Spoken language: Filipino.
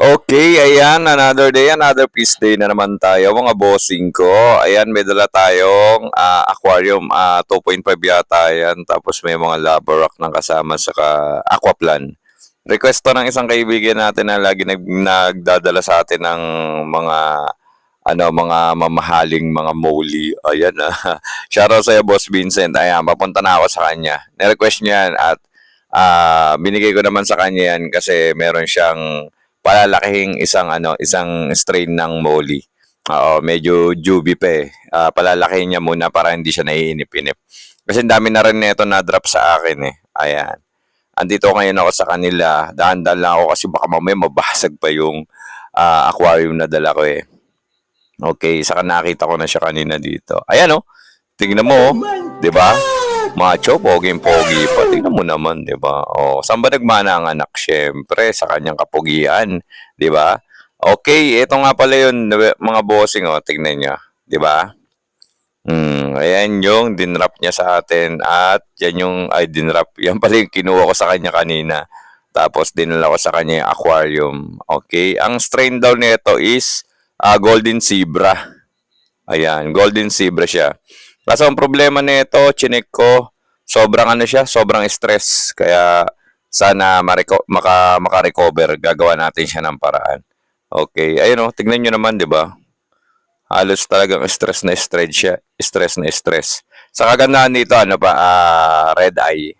Okay, ayan, another day, another feast day na naman tayo, mga bossing ko. Ayan, may dala tayong aquarium, 2.5 yata yan. Tapos may mga lava rock ng kasama, saka aquaplan. Request to ng isang kaibigan natin na lagi nagdadala sa atin ng mga mga mamahaling mga molly. Ayan, shoutout sa'yo, Boss Vincent. Ayan, papunta na ako sa kanya. Nirequest niya yan at binigay ko naman sa kanya yan kasi meron siyang palalakihing isang strain ng molly. Oo, medyo juvie pa eh. Palalakihin niya muna para hindi siya naiinip-inip. Kasi ang dami na rin nito na drop sa akin eh. Ayan. Andito ngayon ako sa kanila. Dahan-dahan lang ako kasi baka mamaya mabasag pa yung aquarium na dala ko eh. Okay, saka nakita ko na siya kanina dito. Ayan oh. Tingnan mo, oh. 'Di ba? Macho, poging-pogi pa. Tingnan mo naman, 'di ba? Oh, saan ba nagmana ang anak? Siyempre, sa kanyang kapugian, 'di ba? Okay, ito nga pala 'yun, mga bossing, oh. Tingnan niyo, 'di ba? Ayan yung dinrap niya sa atin at yan yung, ay dinrap, yan pala yung kinuha ko sa kanya kanina. Tapos dinala ko sa kanya yung aquarium. Okay, ang strain daw nito is Golden Zebra. Ayan, Golden Zebra siya. Kaso ang problema nito, chinek ko, sobrang sobrang stress. Kaya sana maka-recover. Gagawa natin siya ng paraan. Okay, ayun oh, tignan nyo naman, di ba? Halos talagang stress na stress siya. Stress na stress. Sa kagandahan nito, red eye.